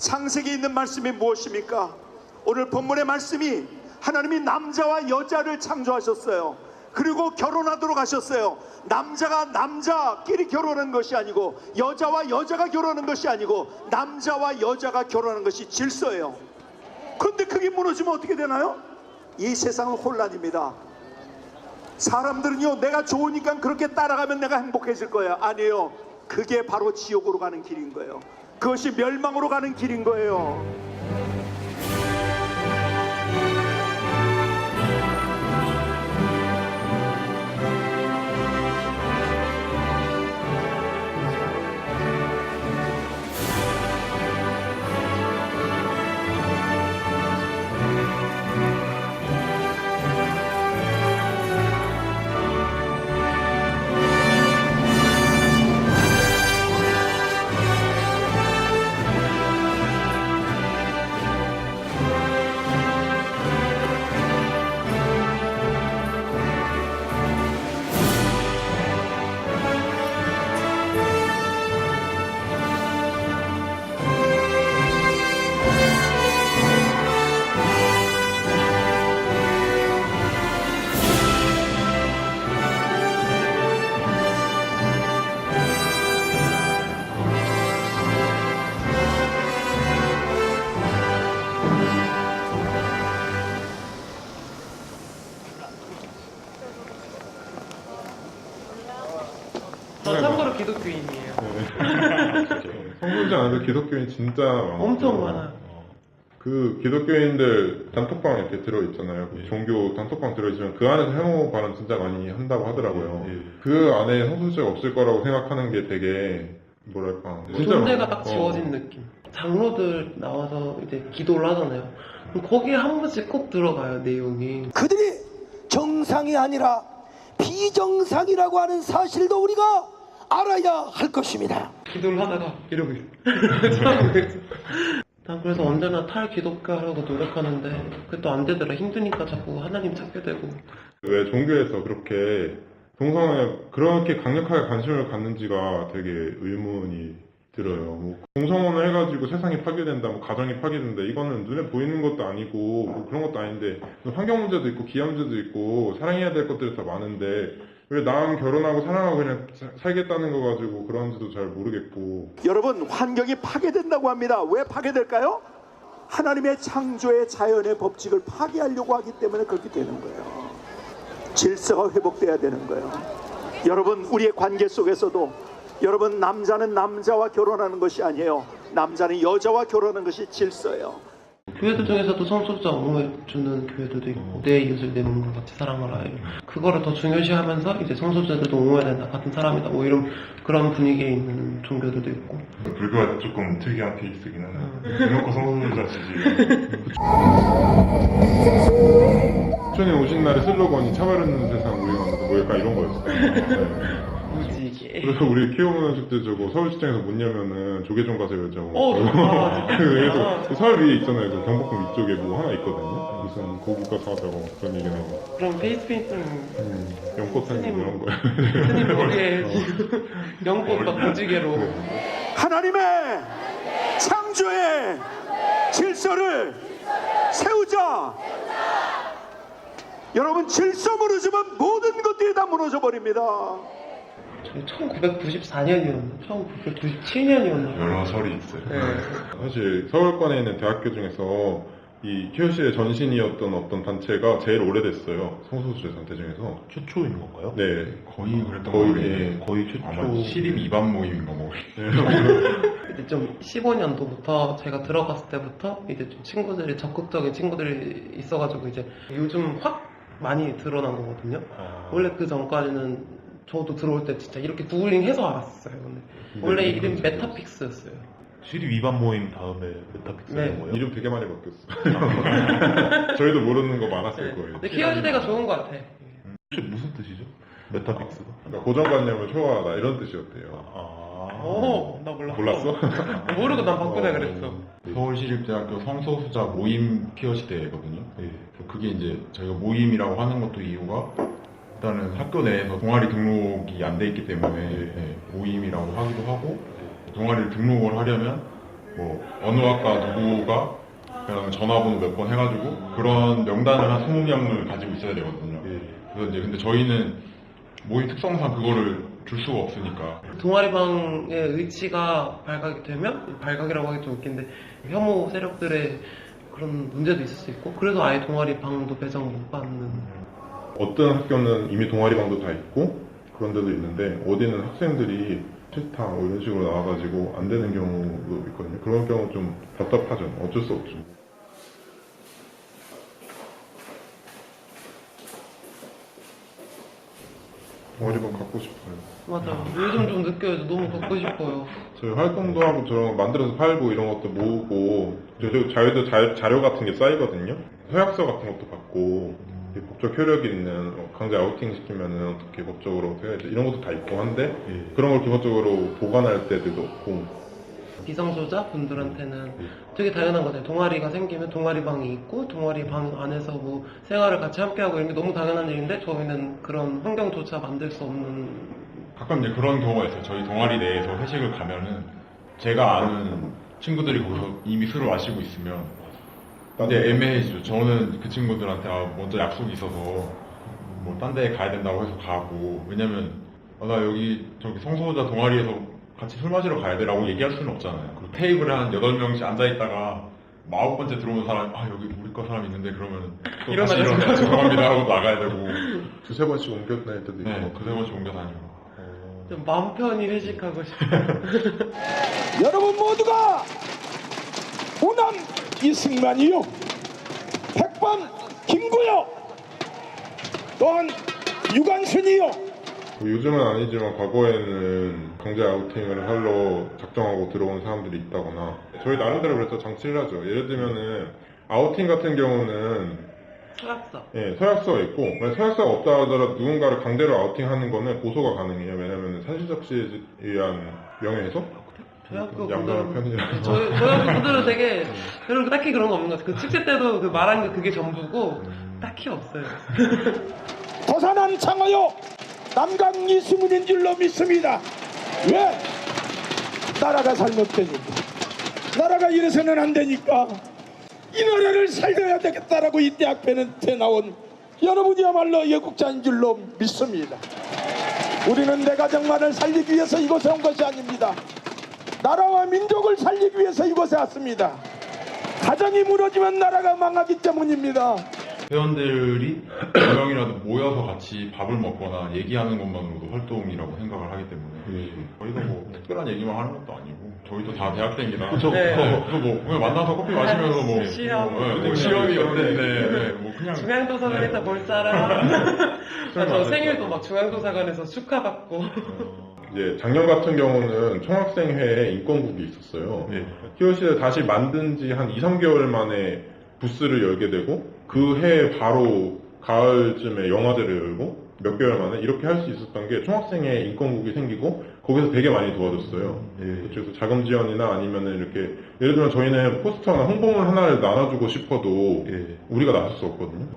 창세기에 있는 말씀이 무엇입니까? 오늘 본문의 말씀이 하나님이 남자와 여자를 창조하셨어요. 그리고 결혼하도록 하셨어요. 남자가 남자끼리 결혼하는 것이 아니고, 여자와 여자가 결혼하는 것이 아니고, 남자와 여자가 결혼하는 것이 질서예요. 그런데 그게 무너지면 어떻게 되나요? 이 세상은 혼란입니다. 사람들은요, 내가 좋으니까 그렇게 따라가면 내가 행복해질 거예요. 아니에요. 그게 바로 지옥으로 가는 길인 거예요. 그것이 멸망으로 가는 길인 거예요. 저 참고로 기독교인이에요. 성소수자 안에서 기독교인 진짜 많아요. 엄청 많아요. 그 기독교인들 단톡방 이렇게 들어있잖아요. 그 종교 단톡방 들어있으면 그 안에서 혐오 발언 진짜 많이 한다고 하더라고요. 그 안에 성소수자가 없을 거라고 생각하는 게 되게 뭐랄까 존재가 딱 지워진 느낌. 장로들 나와서 이제 기도를 하잖아요. 그럼 거기에 한 번씩 꼭 들어가요, 내용이. 그들이 정상이 아니라 비정상이라고 하는 사실도 우리가 알아야 할 것입니다. 기도를 하다가 이러고 있어. 난 그래서 언제나 탈기독교 하려고 노력하는데 그게 또 안 되더라. 힘드니까 자꾸 하나님 찾게 되고. 왜 종교에서 그렇게 동성애 그렇게 강력하게 관심을 갖는지가 되게 의문이 들어요. 뭐 동성혼을 해가지고 세상이 파괴된다, 뭐 가정이 파괴된다, 이거는 눈에 보이는 것도 아니고 뭐 그런 것도 아닌데 환경 문제도 있고 기아 문제도 있고 사랑해야 될 것들이 더 많은데 왜 남 결혼하고 사랑하고 그냥 살겠다는 거 가지고 그런지도 잘 모르겠고. 여러분, 환경이 파괴된다고 합니다. 왜 파괴될까요? 하나님의 창조의 자연의 법칙을 파괴하려고 하기 때문에 그렇게 되는 거예요. 질서가 회복돼야 되는 거예요. 여러분, 우리의 관계 속에서도 여러분, 남자는 남자와 결혼하는 것이 아니에요. 남자는 여자와 결혼하는 것이 질서예요. 교회들 중에서도 성소수자 옹호해주는 교회들도 있고, 내 이웃을 내 몸과 같이 사랑하라. 그거를 더 중요시하면서 이제 성소수자들도 옹호해야 된다, 같은 사람이다, 뭐 이런 그런 분위기에 있는 종교들도 있고. 불교가 조금 특이한 케이스긴 하네. 대놓고 성소수자 지지. 부처님 오신 날의 슬로건이 차별 없는 세상 우리 만나서 뭐 약간 이런 거였어요. 뭐지 이게? 그래서 우리 키워보는 축제 저거 서울시장에서 문 열면은 조계종 가세요 저거. 맞아. 그래서 서울 위에 있잖아요. 그 경복궁 이쪽에 뭐 하나 있거든요. 무슨 거기 가서 하자고 그런 얘기는 하고. 그럼 페이스페인트는 연꽃하는 이런 거야. 스님 머리에 연꽃과 무지개로. 하나님의 창조의 질서를 세우자. 여러분, 질서 무너지면 모든 것들이 다 무너져 버립니다. 1994년이었나? 1997년이었나? 여러 설이 있어요. 네. 사실 서울권에 있는 대학교 중에서 이 키오시의 전신이었던 어떤 단체가 제일 오래됐어요. 성소수자 단체 중에서. 최초인 건가요? 네. 거의 그랬던 거의, 거 같아요. 거의 최초. 아마 시립 2반 모임인가 뭐. 이제 좀 15년도부터 제가 들어갔을 때부터 이제 좀 친구들이 적극적인 친구들이 있어가지고 이제 요즘 확 많이 드러난 거거든요. 원래 그 전까지는 저도 들어올 때 진짜 이렇게 구글링해서 알았어요. 근데 원래 이름이 메타픽스였어요. 시립 2반 모임 다음에 메타픽스 네. 된 거예요? 이름 되게 많이 바뀌었어. 저희도 모르는 거 많았을 거예요. 근데 키워지대가 좋은 것 같아. 혹시 무슨 뜻이죠? 메타픽스가? 그러니까 고정관념을 초월하다 이런 뜻이었대요. 나 몰랐어. 몰랐어? 모르고 난 바꾸자 그랬어. 서울시립대학교 성소수자 모임 피어시대거든요. 그게 이제 저희가 모임이라고 하는 것도 이유가 일단은 학교 내에서 동아리 등록이 안 돼 있기 때문에 모임이라고 하기도 하고 동아리를 등록을 하려면 뭐 어느 학과 누구가 그냥 전화번호 몇 번 해가지고 그런 명단을 한 20명을 가지고 있어야 되거든요. 그래서 이제 근데 저희는 모임 특성상 그거를 줄 수가 없으니까 동아리방의 의치가 발각이 되면, 발각이라고 하기 좀 웃긴데 혐오 세력들의 그런 문제도 있을 수 있고, 그래서 아예 동아리방도 배정 못 받는. 어떤 학교는 이미 동아리방도 다 있고 그런 데도 있는데 어디는 학생들이 싫다 뭐 이런 식으로 나와가지고 안 되는 경우도 있거든요. 그런 경우 좀 답답하죠. 어쩔 수 없죠. 동아리방 갖고 싶어요. 맞아요. 요즘 좀 느껴요. 너무 갖고 싶어요. 저희 활동도 하고 저런 거 만들어서 팔고 이런 것도 모으고 저희도 자료 같은 게 쌓이거든요. 서약서 같은 것도 받고 법적 효력이 있는 강제 아우팅 시키면은 어떻게 법적으로 어떻게 해야지 이런 것도 다 있고 한데 그런 걸 기본적으로 보관할 때도 없고 비성소자 분들한테는 되게 당연한 거잖아요. 동아리가 생기면 동아리방이 있고 동아리방 안에서 뭐 생활을 같이 함께하고 이런 게 너무 당연한 일인데 저희는 그런 환경조차 만들 수 없는. 가끔 이제 그런 경우가 있어요. 저희 동아리 내에서 회식을 가면은 제가 아는 친구들이 거기서 이미 술을 마시고 있으면 근데 애매해지죠. 저는 그 친구들한테 먼저 약속이 있어서 뭐 딴 데 가야 된다고 해서 가고 왜냐면 나 여기 저기 성소자 동아리에서 같이 술 마시러 가야 돼라고 얘기할 수는 없잖아요. 그 테이블에 한 8명씩 앉아있다가 9번째 들어오는 사람이 여기 우리 과 사람 있는데 그러면 또 다시 일어나 죄송합니다 하고 나가야 되고 두세 번씩 옮겨 다닐 때도 있고 네, 두세 번씩 옮겨 다니고 좀 마음 편히 회식하고 싶어요. 여러분 모두가 호남 이승만이요, 백반 김구요, 또한 유관순이요. 요즘은 아니지만 과거에는 강제 아우팅을 하러 작정하고 들어온 사람들이 있다거나 저희 나름대로 그래서 장치를 하죠. 예를 들면은 아우팅 같은 경우는 서약서. 서약서가 있고 만약 서약서가 없다 하더라도 누군가를 강제로 아우팅하는 거는 고소가 가능해요. 왜냐면 사실적시에 의한 명예훼손? 저희 학교 양자한 분들은, 편이라서 저희 학교 분들은 되게 딱히 그런 거 없는 것 같아요. 그 축제 때도 그 말한 게 그게 전부고 딱히 없어요. 도산한 창어요, 남강 이승훈인 줄로 믿습니다. 왜? 나라가 잘못되니까, 나라가 이래서는 안 되니까 이 나라를 살려야 되겠다라고 이 대학편한테 나온 여러분이야말로 애국자인 줄로 믿습니다. 우리는 내 가정만을 살리기 위해서 이곳에 온 것이 아닙니다. 나라와 민족을 살리기 위해서 이곳에 왔습니다. 가정이 무너지면 나라가 망하기 때문입니다. 회원들이 몇 명이라도 모여서 같이 밥을 먹거나 얘기하는 것만으로도 활동이라고 생각을 하기 때문에 저희도 뭐 특별한 얘기만 하는 것도 아니고 저희도 다 대학생이라 그래서 뭐 그냥 만나서 커피 마시면서 뭐 시험이 어땠는데 뭐 그냥 중앙도서관에서 볼 사람. 저 생일도 막 중앙도서관에서 축하받고. 이제 작년 같은 경우는 총학생회에 인권국이 있었어요. 히어시를 다시 만든 지 한 2, 3개월 만에 부스를 열게 되고 그 해 바로 가을쯤에 영화제를 열고 몇 개월 만에 이렇게 할 수 있었던 게 총학생회 인권국이 생기고 거기서 되게 많이 도와줬어요. 그래서 자금 지원이나 아니면은 이렇게 예를 들면 저희는 포스터나 홍보물 하나를 나눠주고 싶어도 우리가 나설 수 없거든요.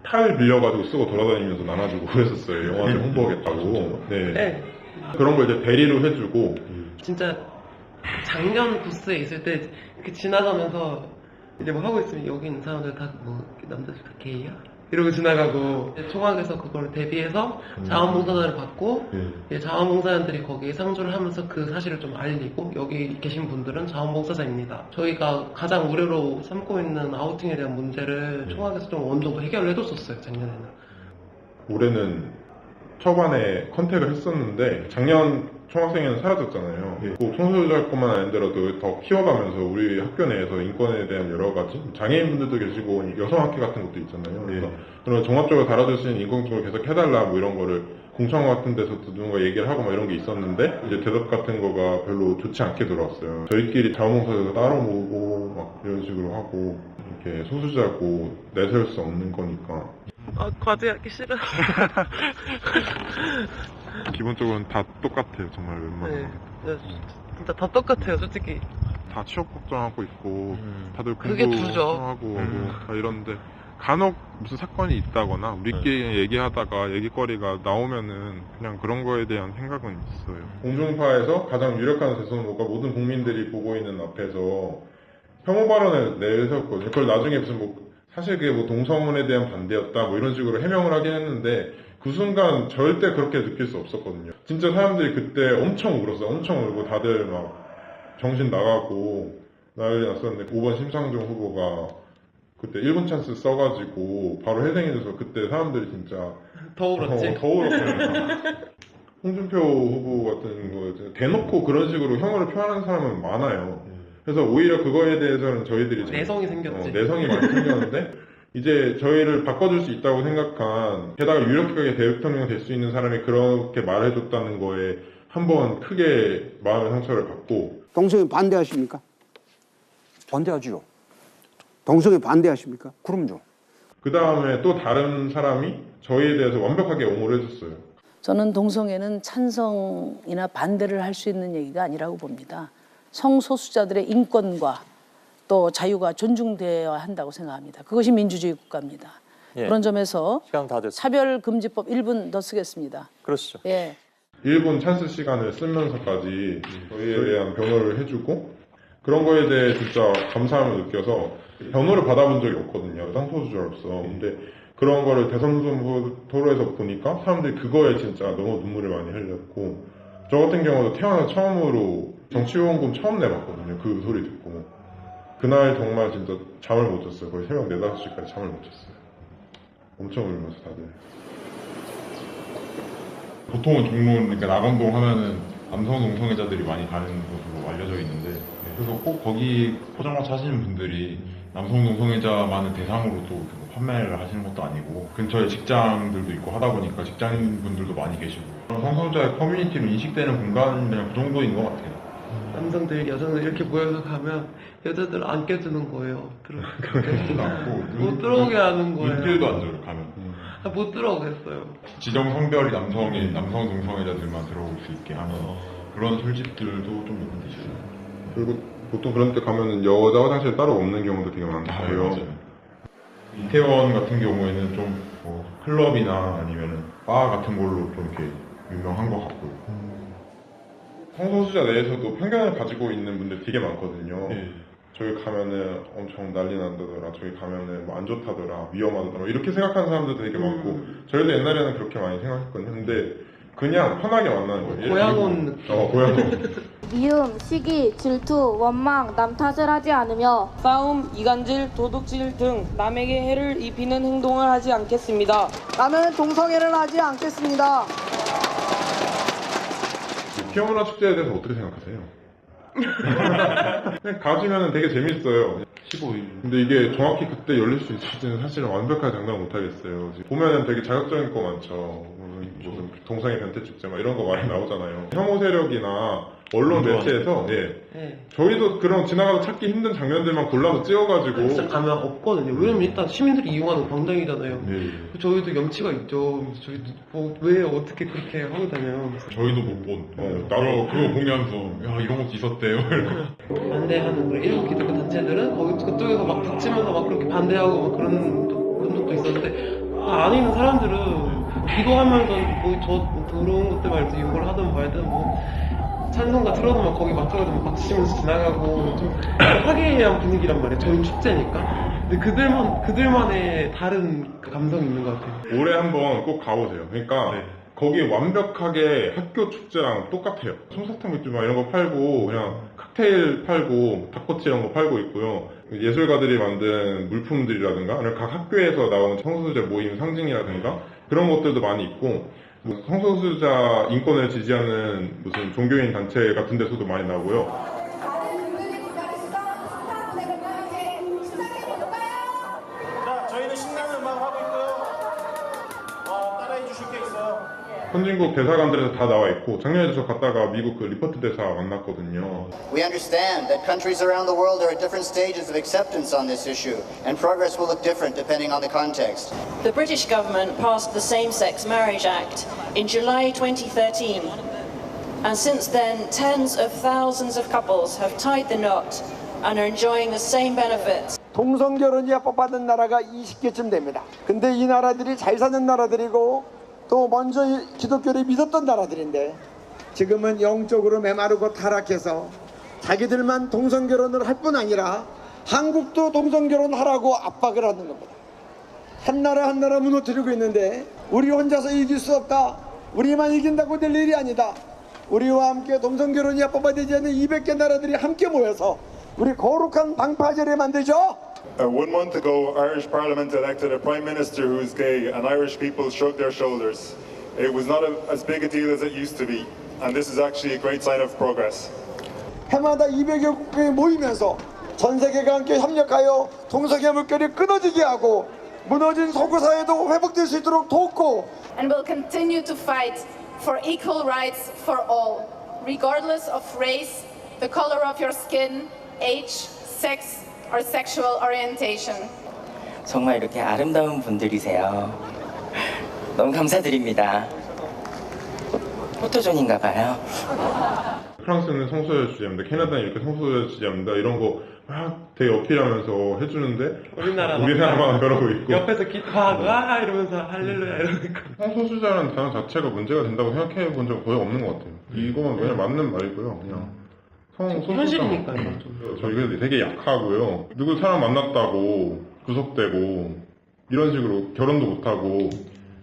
탈 빌려가지고 쓰고 돌아다니면서 나눠주고 그랬었어요. 영화제 홍보하겠다고. 네. 그런 걸 이제 대리로 해주고 진짜 작년 부스에 있을 때 이렇게 지나가면서 이제 뭐 하고 있으면 여기 있는 사람들 다 뭐 남자들 다 게이야? 이러고 지나가고 총학에서 그걸 대비해서 자원봉사자를 받고 이제 자원봉사자들이 거기에 상주를 하면서 그 사실을 좀 알리고 여기 계신 분들은 자원봉사자입니다. 저희가 가장 우려로 삼고 있는 아우팅에 대한 문제를 총학에서 좀 어느 정도 해결을 해줬었어요, 작년에는. 올해는 초반에 컨택을 했었는데 작년 총학생회는 사라졌잖아요. 꼭 성소유자뿐만 아니더라도 더 키워가면서 우리 학교 내에서 인권에 대한 여러 가지 장애인분들도 계시고 여성학회 같은 것도 있잖아요. 그래서 그런 종합적으로 다뤄줄 수 있는 인권 쪽을 계속 해달라 뭐 이런 거를 공청 같은 데서도 누군가 얘기를 하고 막 이런 게 있었는데 이제 대답 같은 거가 별로 좋지 않게 들어왔어요. 저희끼리 자원봉사자도 따로 모으고 막 이런 식으로 하고 이렇게 소수자고 내세울 수 없는 거니까. 과제하기 싫어. 기본적으로는 다 똑같아요. 정말 웬만하면. 네, 진짜 다 똑같아요, 솔직히. 다 취업 걱정하고 있고 다들 그게 주죠. 공부하고 다 이런데 간혹 무슨 사건이 있다거나 우리끼리 얘기하다가 얘기거리가 나오면은 그냥 그런 거에 대한 생각은 있어요. 공중파에서 가장 유력한 대선 후보가 모든 국민들이 보고 있는 앞에서 혐오 발언을 내세웠거든요. 그걸 나중에 무슨 뭐 사실 그게 뭐 동성혼에 대한 반대였다 뭐 이런 식으로 해명을 하긴 했는데 그 순간 절대 그렇게 느낄 수 없었거든요. 진짜 사람들이 그때 엄청 울었어요. 엄청 울고 다들 막 정신 나가고 난리 났었는데 5번 심상정 후보가 그때 1분 찬스 써가지고 바로 해생이 돼서 그때 사람들이 진짜 더 울었지? 더 울었거든요. 홍준표 후보 같은 거 대놓고 그런 식으로 혐오를 표현하는 사람은 많아요. 그래서 오히려 그거에 대해서는 저희들이 내성이 생겼지. 내성이 많이 생겼는데 이제 저희를 바꿔줄 수 있다고 생각한 게다가 유력하게 대통령 될 수 있는 사람이 그렇게 말해줬다는 거에 한번 크게 마음의 상처를 받고. 동성애 반대하십니까? 반대하지요. 동성애 반대하십니까? 그럼요. 그 다음에 또 다른 사람이 저희에 대해서 완벽하게 옹호를 해줬어요. 저는 동성애는 찬성이나 반대를 할 수 있는 얘기가 아니라고 봅니다. 성소수자들의 인권과 또 자유가 존중되어야 한다고 생각합니다. 그것이 민주주의 국가입니다. 예. 그런 점에서 시간 다 됐습니다. 차별금지법 1분 더 쓰겠습니다. 그러시죠. 예. 1분 찬스 시간을 쓰면서까지 저희에 대한 변호를 해주고 그런 거에 대해 진짜 감사함을 느껴서 변호를 받아본 적이 없거든요. 상소수자로서. 근데 그런 거를 대선 토론에서 보니까 사람들이 그거에 진짜 너무 눈물을 많이 흘렸고 저 같은 경우도 태어나서 처음으로 정치후원금 처음 내봤거든요. 그 소리 듣고. 그날 정말 진짜 잠을 못 잤어요. 거의 새벽 4, 5시까지 잠을 못 잤어요. 엄청 울면서 다들. 보통은 종로는 그러니까 낙원동 하면은 남성 동성애자들이 많이 가는 곳으로 알려져 있는데 그래서 꼭 거기 포장마차 하시는 분들이 남성 동성애자만을 대상으로 또 판매를 하시는 것도 아니고 근처에 직장들도 있고 하다 보니까 직장인분들도 많이 계시고 성소수자의 커뮤니티로 인식되는 공간이 그냥 그 정도인 것 같아요. 남성들, 여자들 이렇게 모여서 가면 여자들 안 껴주는 거예요. 그렇지도 않고 못 들어오게 하는 거예요. 눈길도 안 줘요 가면. 못 들어오겠어요. 지정 성별이 남성 동성애자들만 들어올 수 있게 하는 그런 술집들도 좀 있는 데 있어요. 그리고 보통 그런 데 가면은 여자 화장실 따로 없는 경우도 되게 많고요. 맞아요. 이태원 같은 경우에는 좀 뭐 클럽이나 아니면은 바 같은 걸로 좀 이렇게 유명한 것 같고요. 성소수자 내에서도 편견을 가지고 있는 분들 되게 많거든요. 네. 저기 가면은 엄청 난리 난다더라, 저기 가면은 뭐 안 좋다더라, 위험하다더라 이렇게 생각하는 사람들도 되게 많고 저희도 옛날에는 그렇게 많이 생각했거든요. 근데 그냥 편하게 만나는 거예요. 고향 온 느낌. 고향 온. 미움, 시기, 질투, 원망, 남 탓을 하지 않으며 싸움, 이간질, 도둑질 등 남에게 해를 입히는 행동을 하지 않겠습니다. 나는 동성애를 하지 않겠습니다. 피어문화 축제에 대해서 어떻게 생각하세요? 그냥 가지면 되게 재밌어요. 15일. 근데 이게 정확히 그때 열릴 수 있을지는 사실은 완벽하게 장담을 못하겠어요. 보면은 되게 자극적인 거 많죠. 무슨 동성애 변태 축제 막 이런 거 많이 나오잖아요. 혐오 세력이나 언론 매체에서 저희도 그런 지나가다 찾기 힘든 장면들만 골라서 찍어가지고 진짜 가면 없거든요. 왜냐면 일단 시민들이 이용하는 광장이잖아요. 저희도 염치가 있죠. 저희도 뭐 왜 어떻게 그렇게 하고 다녀요. 저희도 못 본. 나도 그거 공개하면서 야 이런 것도 있었대요. 반대하는 그런 일부 기독교 단체들은 거기 그쪽에서 막 닥치면서 막 그렇게 반대하고 막 그런 적도 있었는데 안에 있는 사람들은 기도하면서 뭐 더러운 것들 말해서 욕을 하든 말든 뭐 찬송가 틀어놓으면 거기 맞춰가지고 막 박수치면서 지나가고 좀 화기애애한 분위기란 말이에요. 저희 축제니까. 근데 그들만의 다른 감성이 있는 것 같아요. 올해 한번 꼭 가보세요. 그러니까 거기 완벽하게 학교 축제랑 똑같아요. 솜사탕 맥주 막 이런 거 팔고 그냥 칵테일 팔고 닭꼬치 이런 거 팔고 있고요. 예술가들이 만든 물품들이라든가 아니면 각 학교에서 나온 성소수자 모임 상징이라든가 그런 것들도 많이 있고 뭐 성소수자 인권을 지지하는 무슨 종교인 단체 같은 데서도 많이 나오고요. 저희는 신나는 음악 하고 있고요. 따라해 주실 게 있어요. 선진국 대사관들에서 다 나와 있고 작년에 저 갔다가 미국 그 리퍼트 대사 만났거든요. We understand that countries around the world are at different stages of acceptance on this issue, and progress will look different depending on the context. The British government passed the Same-Sex Marriage Act in July 2013. And since then, tens of thousands of couples have tied the knot and are enjoying the same benefits. 동성결혼이 합법화된 나라가 20개쯤 됩니다. 근데 이 나라들이 잘 사는 나라들이고 또 먼저 기독교를 믿었던 나라들인데 지금은 영적으로 메마르고 타락해서 자기들만 동성결혼을 할 뿐 아니라 한국도 동성결혼하라고 압박을 하는 겁니다. 한 나라 무너뜨리고 있는데 우리 혼자서 이길 수 없다. 우리만 이긴다고 될 일이 아니다. 우리와 함께 동성결혼이 합법화되지 않는 200개 나라들이 함께 모여서 우리 거룩한 방파제를 만들죠. 1 month ago, Irish Parliament elected a Prime Minister who is gay, and Irish people shrugged their shoulders. It was not as big a deal as it used to be, and this is actually a great sign of progress. 해마다 200여 국이 모이면서 전 세계가 함께 협력하여 동성애 물결이 끊어지게 하고 무너진 서구 사회도 회복될 수 있도록 돕고 And will continue to fight for equal rights for all, regardless of race, the color of your skin, age, sex, or sexual orientation. 정말 이렇게 아름다운 분들이세요. 너무 감사드립니다. 포토존인가 봐요. 프랑스는 성소수자입니다. 캐나다는 이렇게 성소수자입니다. 이런 거 막 되게 어필하면서 해주는데 우리나라만 그러고 있고 옆에서 기도하고 와 이러면서 할렐루야 이러니까. 성소수자라는 단어 자체가 문제가 된다고 생각해 본 적은 거의 없는 것 같아요. 이거는 그냥 맞는 말이고요. 그냥 현실이니까요. 저희가 되게 약하고요. 누구 사람 만났다고 구속되고 이런 식으로 결혼도 못하고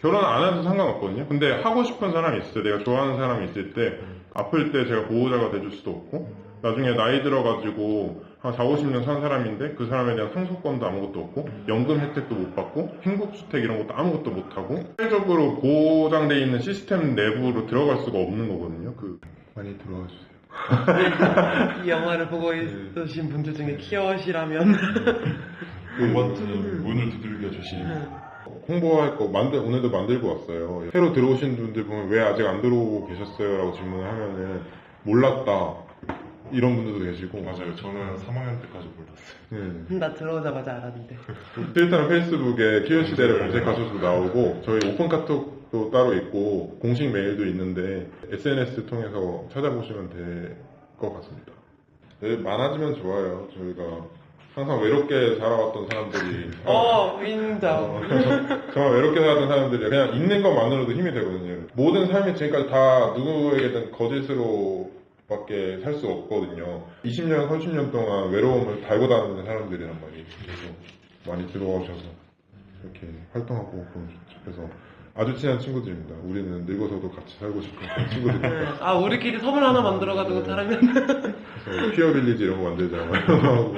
결혼 안 해도 상관없거든요. 근데 하고 싶은 사람이 있을 때, 내가 좋아하는 사람이 있을 때 아플 때 제가 보호자가 돼줄 수도 없고 나중에 나이 들어가지고 한 4, 50년 산 사람인데 그 사람에 대한 상속권도 아무것도 없고 연금 혜택도 못 받고 행복주택 이런 것도 아무것도 못하고 사회적으로 보장되어 있는 시스템 내부로 들어갈 수가 없는 거거든요. 많이 들어와 주세요. 이 영화를 보고 있으신 분들 중에 키워시라면 한 번쯤 문을 두들겨 주시면 홍보할 거 오늘도 만들고 왔어요. 새로 들어오신 분들 보면 왜 아직 안 들어오고 계셨어요? 라고 질문을 하면은 몰랐다 이런 분들도 계시고. 맞아요. 저는 3학년 때까지 몰랐어요. 나 들어오자마자 알았는데. 트위터나 페이스북에 키워시대를 검색하셔도 나오고 저희 오픈카톡도 따로 있고 공식 메일도 있는데 SNS 통해서 찾아보시면 될 것 같습니다. 네, 많아지면 좋아요. 저희가 항상 외롭게 살아왔던 사람들이 인정. 정말 외롭게 살았던 사람들이 그냥 있는 것만으로도 힘이 되거든요. 모든 삶이 지금까지 다 누구에게든 거짓으로 밖에 살 수 없거든요. 20년, 30년 동안 외로움을 달고 다니는 사람들이란 말이에요. 그래서 많이 들어오셔서 이렇게 활동하고 그러면 좋죠. 그래서 아주 친한 친구들입니다. 우리는 늙어서도 같이 살고 싶은 그런 친구들입니다. 우리끼리 섬을 하나 만들어가지고 사람이 그래서 피어 빌리지 이런 거 만들자. 이런 거 하고